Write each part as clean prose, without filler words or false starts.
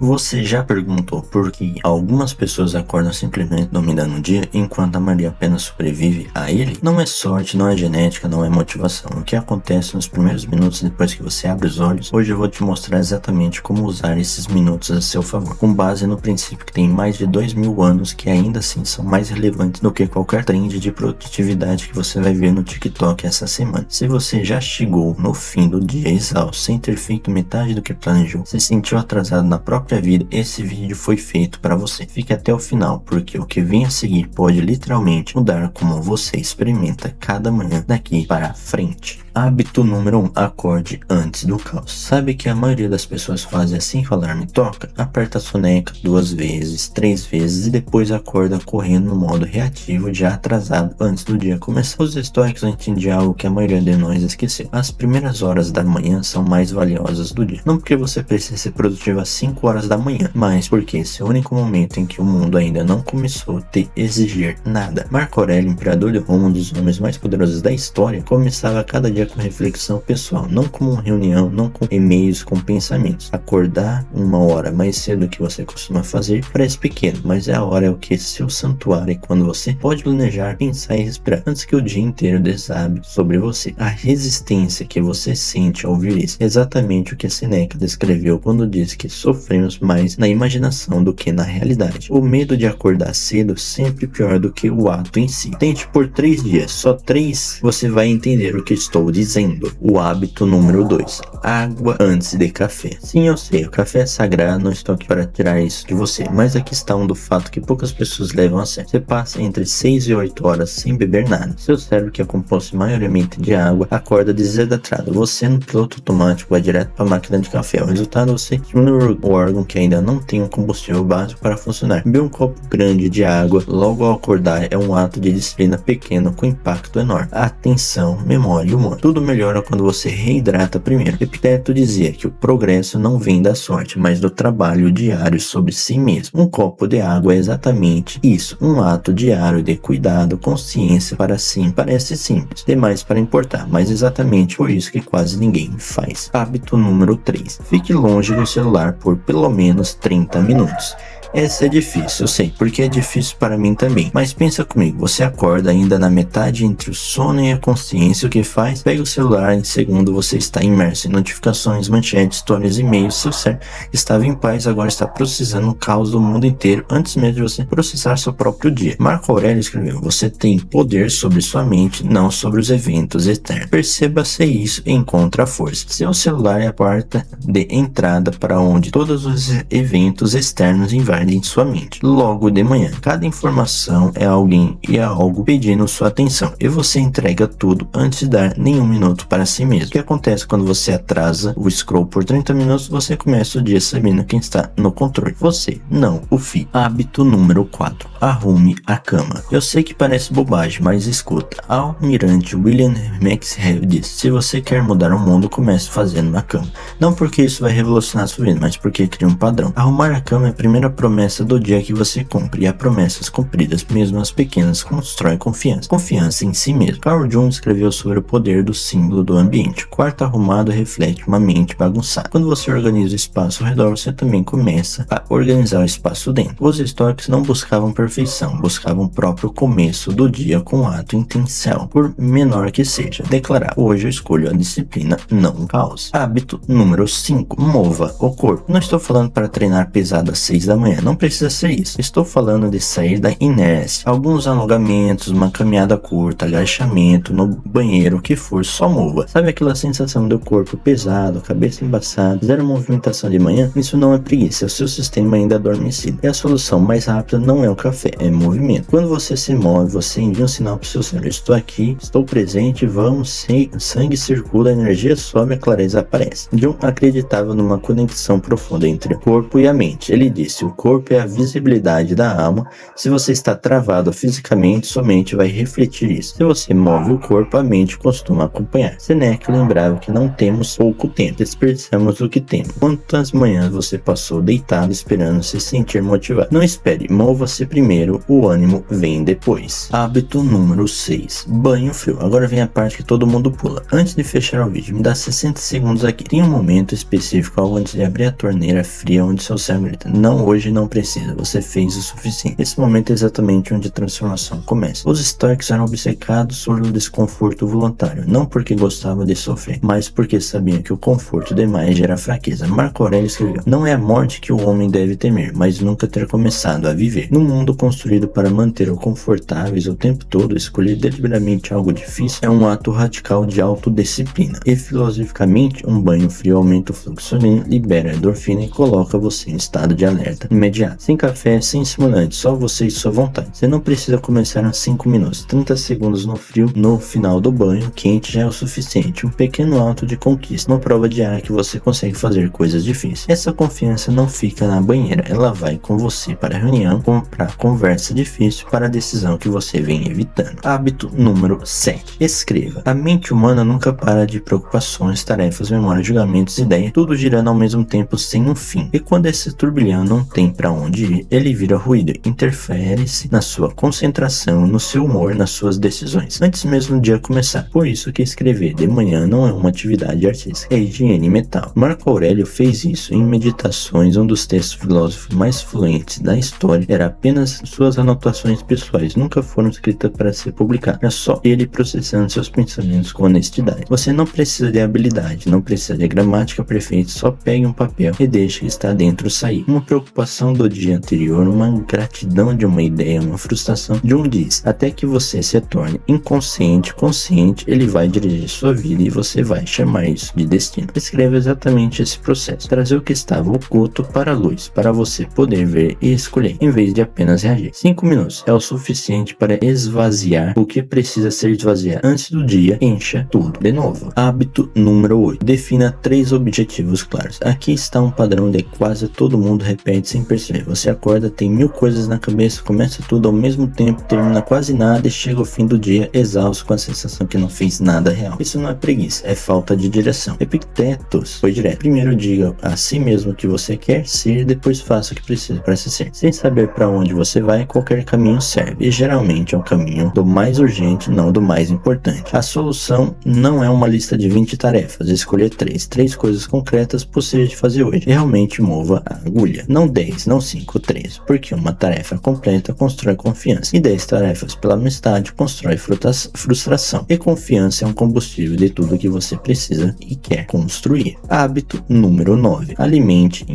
Você já perguntou por que algumas pessoas acordam simplesmente dominando o dia, enquanto a maioria apenas sobrevive a ele? Não é sorte, não é genética, não é motivação. O que acontece nos primeiros minutos depois que você abre os olhos? Hoje eu vou te mostrar exatamente como usar esses minutos a seu favor, com base no princípio que tem mais de 2000 anos, que ainda assim são mais relevantes do que qualquer trend de produtividade que você vai ver no TikTok essa semana. Se você já chegou no fim do dia exausto, sem ter feito metade do que planejou, se sentiu atrasado na própria vida, esse vídeo foi feito para você. Fique até o final, porque o que vem a seguir pode literalmente mudar como você experimenta cada manhã daqui para frente. Hábito número 1. Acorde antes do caos. Sabe que a maioria das pessoas faz assim que o alarme toca? Aperta a soneca 2 vezes, 3 vezes e depois acorda correndo no modo reativo, já atrasado antes do dia começar. Os estoicos entendem algo que a maioria de nós esqueceu. As primeiras horas da manhã são mais valiosas do dia. Não porque você precisa ser produtivo às 5 horas da manhã, mas porque esse é o único momento em que o mundo ainda não começou a te exigir nada. Marco Aurélio, imperador de Roma, um dos homens mais poderosos da história, começava cada dia com reflexão pessoal, não como uma reunião, não com e-mails, com pensamentos. Acordar 1 hora mais cedo do que você costuma fazer parece pequeno, mas a hora é o que seu santuário, e quando você pode planejar, pensar e respirar antes que o dia inteiro desabe sobre você. A resistência que você sente ao ouvir isso é exatamente o que a Seneca descreveu quando disse que sofremos mais na imaginação do que na realidade. O medo de acordar cedo sempre pior do que o ato em si. Tente por 3 dias, só 3, você vai entender o que estou dizendo. O hábito número 2. Água antes de café. Sim, eu sei, o café é sagrado, não estou aqui para tirar isso de você, mas a questão do fato que poucas pessoas levam a sério. Você passa entre 6 e 8 horas sem beber nada. Seu cérebro, que é composto maioritariamente de água, acorda desidratada. Você, no piloto automático, vai direto para a máquina de café. O resultado, você estimula o órgão que ainda não tem um combustível básico para funcionar. Beber um copo grande de água logo ao acordar é um ato de disciplina pequeno com impacto enorme. Atenção, memória e humor. Tudo melhora quando você reidrata primeiro. Epicteto dizia que o progresso não vem da sorte, mas do trabalho diário sobre si mesmo. Um copo de água é exatamente isso, um ato diário de cuidado, consciência para si. Parece simples, demais para importar, mas exatamente por isso que quase ninguém faz. Hábito número 3. Fique longe do celular por pelo menos 30 minutos. Essa é difícil, eu sei, porque é difícil para mim também. Mas pensa comigo, você acorda ainda na metade entre o sono e a consciência. O que faz? Pega o celular, em segundo você está imerso em notificações, manchetes, stories, e-mails. Seu cérebro estava em paz, agora está processando o caos do mundo inteiro antes mesmo de você processar seu próprio dia. Marco Aurélio escreveu: você tem poder sobre sua mente, não sobre os eventos externos. Perceba-se isso e encontre a força. Seu celular é a porta de entrada para onde todos os eventos externos invadem em sua mente. Logo de manhã, cada informação é alguém e algo pedindo sua atenção, e você entrega tudo antes de dar nenhum minuto para si mesmo. O que acontece quando você atrasa o scroll por 30 minutos? Você começa o dia sabendo quem está no controle. Você, não o feed. Hábito número 4. Arrume a cama. Eu sei que parece bobagem, mas escuta. Almirante William Maxwell disse: se você quer mudar o mundo, comece fazendo uma cama. Não porque isso vai revolucionar sua vida, mas porque cria um padrão. Arrumar a cama é a primeira promessa do dia que você cumpre, e as promessas cumpridas, mesmo as pequenas, constroem confiança em si mesmo. Carl Jung escreveu sobre o poder do símbolo do ambiente. O quarto arrumado reflete uma mente bagunçada. Quando você organiza o espaço ao redor, você também começa a organizar o espaço dentro. Os estoicos não buscavam perfeição, buscavam o próprio começo do dia com um ato intencional, por menor que seja. Declarar: hoje eu escolho a disciplina, não o caos. Hábito número 5. Mova o corpo. Não estou falando para treinar pesado às 6 da manhã, não precisa ser isso. Estou falando de sair da inércia. Alguns alongamentos, uma caminhada curta, agachamento, no banheiro, o que for, só mova. Sabe aquela sensação do corpo pesado, cabeça embaçada, zero movimentação de manhã? Isso não é preguiça, é o seu sistema ainda adormecido. E a solução mais rápida não é o café, é movimento. Quando você se move, você envia um sinal para o seu cérebro: estou aqui, estou presente, vamos, sangue circula, a energia sobe, a clareza aparece. Jung acreditava numa conexão profunda entre o corpo e a mente. Ele disse: o corpo corpo é a visibilidade da alma. Se você está travado fisicamente, sua mente vai refletir isso. Se você move o corpo, a mente costuma acompanhar. Seneca lembrava que não temos pouco tempo, desperdiçamos o que temos. Quantas manhãs você passou deitado esperando se sentir motivado? Não espere, mova-se primeiro, o ânimo vem depois. Hábito número 6. Banho frio. Agora vem a parte que todo mundo pula. Antes de fechar o vídeo, me dá 60 segundos aqui. Tem um momento específico antes de abrir a torneira fria onde seu cérebro grita: não, hoje não precisa, você fez o suficiente. Esse momento é exatamente onde a transformação começa. Os estoicos eram obcecados por um desconforto voluntário, não porque gostavam de sofrer, mas porque sabiam que o conforto demais gera fraqueza. Marco Aurélio escreveu: não é a morte que o homem deve temer, mas nunca ter começado a viver. Num mundo construído para manter o confortáveis o tempo todo, escolher deliberadamente algo difícil é um ato radical de autodisciplina. E filosoficamente, um banho frio aumenta o fluxo sanguíneo, libera a endorfina e coloca você em estado de alerta imediato. Sem café, sem estimulante, só você e sua vontade. Você não precisa começar em 5 minutos. 30 segundos no frio, no final do banho quente já é o suficiente. Um pequeno ato de conquista, uma prova diária que você consegue fazer coisas difíceis. Essa confiança não fica na banheira, ela vai com você para a reunião, para a conversa difícil, para a decisão que você vem evitando. Hábito número 7. Escreva. A mente humana nunca para de preocupações, tarefas, memórias, julgamentos, ideias, tudo girando ao mesmo tempo sem um fim. E quando esse turbilhão não tem para onde ir, ele vira ruído, interfere-se na sua concentração, no seu humor, nas suas decisões, antes mesmo do dia começar. Por isso que escrever de manhã não é uma atividade artística, é higiene mental. Marco Aurélio fez isso em Meditações, um dos textos filosóficos mais fluentes da história. Era apenas suas anotações pessoais, nunca foram escritas para ser publicadas. Era só ele processando seus pensamentos com honestidade. Você não precisa de habilidade, não precisa de gramática perfeita, só pegue um papel e deixe que está dentro sair. Uma preocupação do dia anterior, uma gratidão de uma ideia, uma frustração de um diz, até que você se torne inconsciente, consciente, ele vai dirigir sua vida e você vai chamar isso de destino. Escreva exatamente esse processo, trazer o que estava oculto para a luz, para você poder ver e escolher, em vez de apenas reagir. 5 minutos é o suficiente para esvaziar o que precisa ser esvaziado. Antes do dia, encha tudo de novo. Hábito número 8. Defina 3 objetivos claros. Aqui está um padrão de quase todo mundo repete sem perceber. Você acorda, tem 1000 coisas na cabeça, começa tudo ao mesmo tempo, termina quase nada e chega ao fim do dia exausto com a sensação que não fez nada real. Isso não é preguiça, é falta de direção. Epictetus foi direto. Primeiro diga a si mesmo o que você quer ser, depois faça o que precisa para se ser. Sem saber para onde você vai, qualquer caminho serve. E geralmente é um caminho do mais urgente, não do mais importante. A solução não é uma lista de 20 tarefas. Escolher 3 coisas concretas possíveis de fazer hoje. E realmente mova a agulha. Não 10, não 5, 3. Porque uma tarefa completa constrói confiança. E 10 tarefas pela amistade constrói frustração. E confiança é um combustível de tudo que você precisa e quer construir. Hábito número 9. Alimente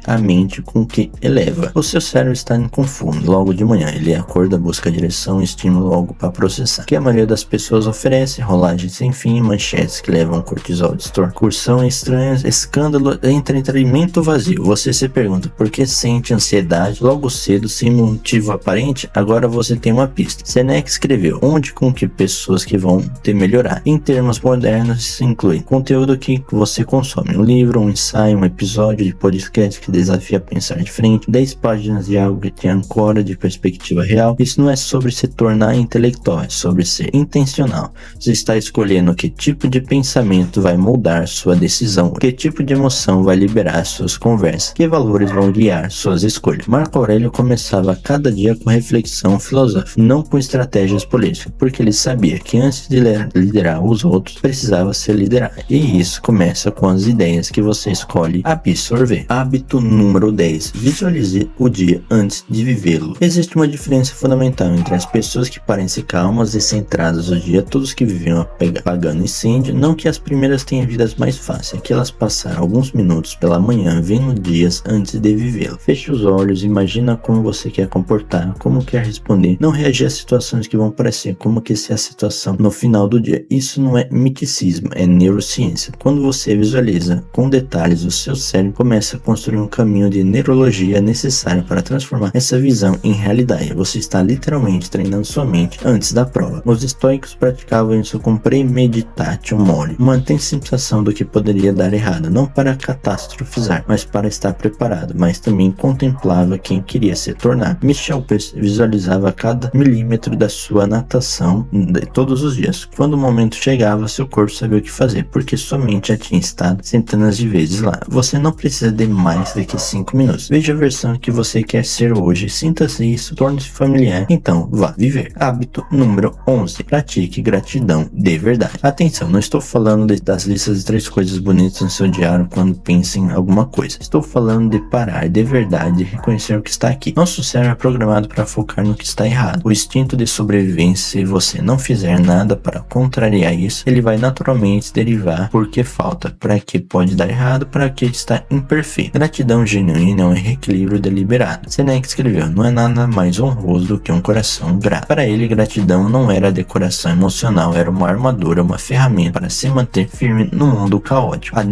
a mente com o que eleva. O seu cérebro está em confuso. Logo de manhã ele acorda, busca direção, estímulo, algo para processar. Que a maioria das pessoas oferece, rolagens sem fim, manchetes que levam cortisol, distorção estranhas, escândalo, entretenimento vazio. Você se pergunta por que sente ansiedade logo cedo sem motivo aparente? Agora você tem uma pista. Seneca escreveu: onde com que pessoas que vão te melhorar. Em termos modernos, isso inclui conteúdo que você consome, um livro, um ensaio, um episódio de podcast que desafia a pensar de frente, 10 páginas de algo que te ancora de perspectiva real. Isso não é sobre se tornar intelectual, é sobre ser intencional. Você está escolhendo que tipo de pensamento vai moldar sua decisão, que tipo de emoção vai liberar suas conversas, que valores vão guiar suas escolhas. Marco Aurélio começava cada dia com reflexão filosófica, não com estratégias políticas, porque ele sabia que antes de liderar os outros, precisava ser liderado. E isso começa com as ideias que você escolhe absorver. Hábito número 10. Visualize o dia antes de vivê-lo. Existe uma diferença fundamental entre as pessoas que parecem calmas e centradas o dia, todos que viviam apagando incêndio. Não que as primeiras tenham vidas mais fáceis, é que elas passaram alguns minutos pela manhã vendo dias antes de vivê-lo. Feche os olhos, imagina como você quer comportar, como quer responder. Não reagir a situações que vão parecer como que se a situação no final do dia. Isso não é miticismo, é neurociência. Quando você visualiza com detalhes, o seu cérebro começa a construir um caminho de neurologia necessário para transformar essa visão em realidade. Você está literalmente treinando sua mente antes da prova. Os estoicos praticavam isso com premeditatio mori, uma antecipação do que poderia dar errado, não para catastrofizar, mas para estar preparado. passado, mas também contemplava quem queria se tornar. Michel visualizava cada milímetro da sua natação de todos os dias. Quando o momento chegava, seu corpo sabia o que fazer, porque sua mente já tinha estado centenas de vezes lá. Você não precisa de mais do que 5 minutos. Veja a versão que você quer ser hoje, sinta-se isso, torne-se familiar, então vá viver. Hábito número 11. Pratique gratidão de verdade. Atenção, não estou falando das listas de 3 coisas bonitas no seu diário quando pensa em alguma coisa. Estou falando de parar de verdade e reconhecer o que está aqui. Nosso cérebro é programado para focar no que está errado. O instinto de sobrevivência, se você não fizer nada para contrariar isso, ele vai naturalmente derivar porque falta, para que pode dar errado, para que está imperfeito. Gratidão genuína é um reequilíbrio deliberado. Seneca escreveu: não é nada mais honroso do que um coração grato. Para ele, gratidão não era decoração emocional, era uma armadura, uma ferramenta para se manter firme no mundo caótico. A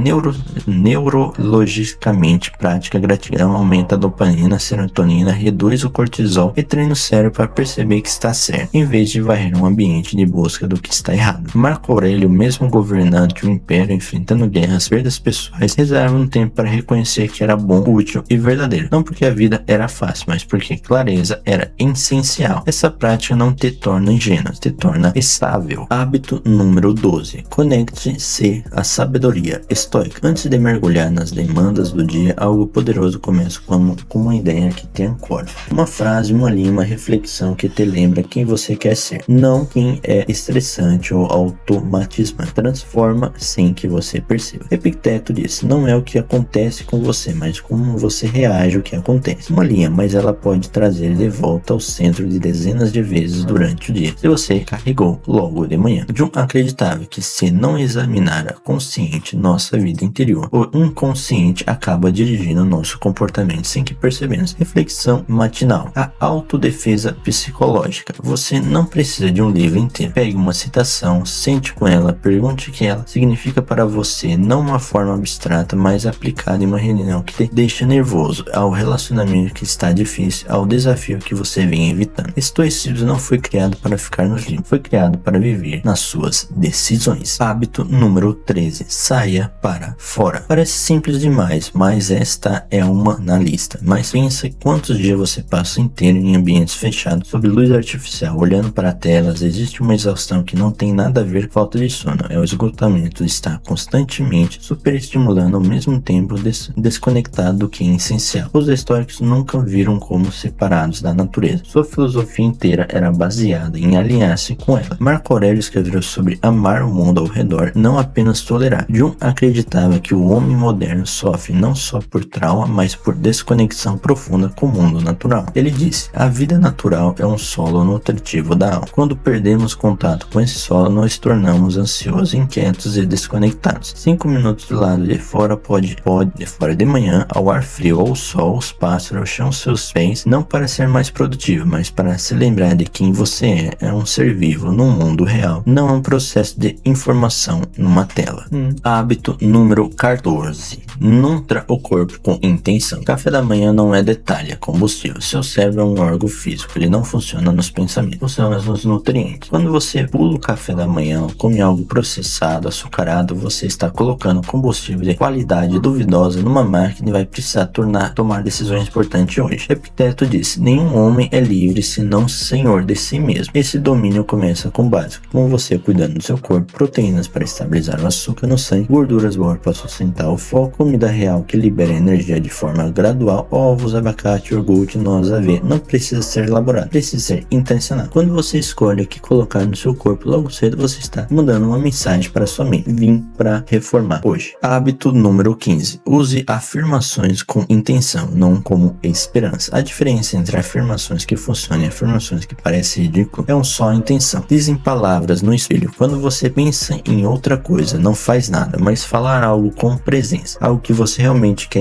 neurologicamente prática gratidão aumenta a dopamina, a serotonina, reduz o cortisol e treina o cérebro para perceber que está certo, em vez de varrer um ambiente de busca do que está errado. Marco Aurélio, mesmo governante do império, enfrentando guerras, perdas pessoais, reserva um tempo para reconhecer que era bom, útil e verdadeiro. Não porque a vida era fácil, mas porque clareza era essencial. Essa prática não te torna ingênuo, te torna estável. Hábito número 12. Conecte-se à sabedoria estoica. Antes de mergulhar nas demandas do dia, algo poderoso começa com uma ideia que te ancora. Uma frase, uma linha, uma reflexão que te lembra quem você quer ser, não quem é estressante ou automatismante. Transforma sem que você perceba. Epicteto disse: não é o que acontece com você, mas como você reage ao que acontece. Uma linha, mas ela pode trazer de volta ao centro de dezenas de vezes durante o dia, se você carregou logo de manhã. Jung acreditava que se não examinar a consciente nossa vida interior, o inconsciente acaba dirigindo nosso comportamento sem que percebemos. Reflexão matinal. A autodefesa psicológica. Você não precisa de um livro inteiro. Pegue uma citação, sente com ela, pergunte o que ela significa para você, não uma forma abstrata, mas aplicada em uma reunião que te deixa nervoso, ao relacionamento que está difícil, ao desafio que você vem evitando. Estoicismo não foi criado para ficar nos livros, foi criado para viver nas suas decisões. Hábito número 13. Saia para fora. Parece simples demais, mas esta é uma na lista. Mas pensa quantos dias você passa inteiro em ambientes fechados, sob luz artificial, olhando para telas. Existe uma exaustão que não tem nada a ver com falta de sono. É o esgotamento de estar constantemente superestimulando ao mesmo tempo desconectado do que é essencial. Os estoicos nunca viram como separados da natureza. Sua filosofia inteira era baseada em alinhar-se com ela. Marco Aurélio escreveu sobre amar o mundo ao redor, não apenas tolerar. Jung acreditava que o homem moderno sofre não só por trauma, mas por desconexão profunda com o mundo natural. Ele disse: a vida natural é um solo nutritivo da alma. Quando perdemos contato com esse solo, nós tornamos ansiosos, inquietos e desconectados. 5 minutos do lado de fora pode de fora de manhã, ao ar frio, ao sol, os pássaros, o chão, seus pés, não para ser mais produtivo, mas para se lembrar de quem você é um ser vivo no mundo real, não é um processo de informação numa tela. Hábito número 14. Nutra o corpo com intenção. Café da manhã não é detalhe, é combustível. Seu cérebro é um órgão físico, ele não funciona nos pensamentos, funciona nos nutrientes. Quando você pula o café da manhã, come algo processado, açucarado, você está colocando combustível de qualidade duvidosa numa máquina e vai precisar tomar decisões importantes hoje. Epicteto disse: nenhum homem é livre senão senhor de si mesmo. Esse domínio começa com o básico, com você cuidando do seu corpo, proteínas para estabilizar o açúcar no sangue, gorduras boas para sustentar o foco, comida real que libera energia de forma gradual, ovos, abacate, iogurte, noz, aveia. Não precisa ser elaborado, precisa ser intencional. Quando você escolhe o que colocar no seu corpo logo cedo, você está mandando uma mensagem para sua mente: vim para reformar hoje. Hábito número 15. Use afirmações com intenção, não como esperança. A diferença entre afirmações que funcionam e afirmações que parecem ridículas é só intenção. Dizem palavras no espelho. Quando você pensa em outra coisa, não faz nada, mas falar algo com presença, algo que você realmente quer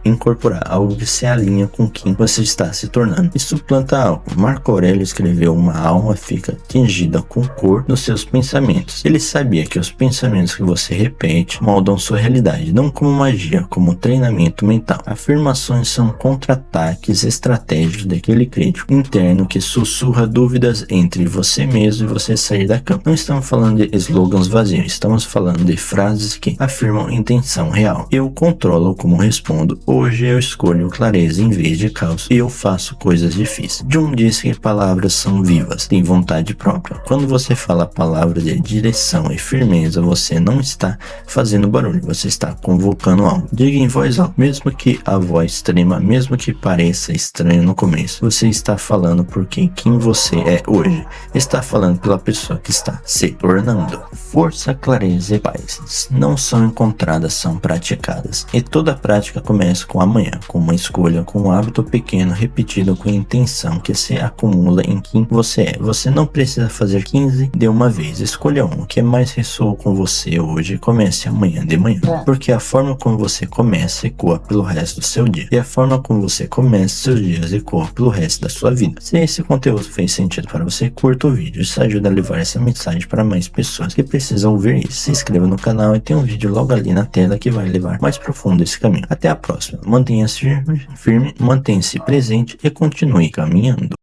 incorporar, algo que se alinha com quem você está se tornando. Isso planta algo. Marco Aurélio escreveu: uma alma fica tingida com cor nos seus pensamentos. Ele sabia que os pensamentos que você repete moldam sua realidade, não como magia, como treinamento mental. Afirmações são contra-ataques estratégicos daquele crítico interno que sussurra dúvidas entre você mesmo e você sair da cama. Não estamos falando de slogans vazios, estamos falando de frases que afirmam intenção real. Eu controlo como respondo, Hoje eu escolho clareza em vez de caos e eu faço coisas difíceis. Jung disse que palavras são vivas, têm vontade própria. Quando você fala palavras de direção e firmeza, você não está fazendo barulho, você está convocando algo. Diga em voz alta, mesmo que a voz trema, mesmo que pareça estranho no começo, você está falando por quem você é hoje. Está falando pela pessoa que está se tornando. Força, clareza e paz não são encontradas, são praticadas. E toda prática começa com amanhã, com uma escolha, com um hábito pequeno repetido com intenção que se acumula em quem você é. Você não precisa fazer 15 de uma vez. Escolha um que mais ressoa com você hoje e comece amanhã de manhã. Porque a forma como você começa ecoa pelo resto do seu dia. E a forma como você começa seus dias ecoa pelo resto da sua vida. Se esse conteúdo fez sentido para você, curta o vídeo. Isso ajuda a levar essa mensagem para mais pessoas que precisam ouvir isso. Se inscreva no canal e tem um vídeo logo ali na tela que vai levar mais profundo esse caminho. Até a próxima. Mantenha-se firme, mantenha-se presente e continue caminhando.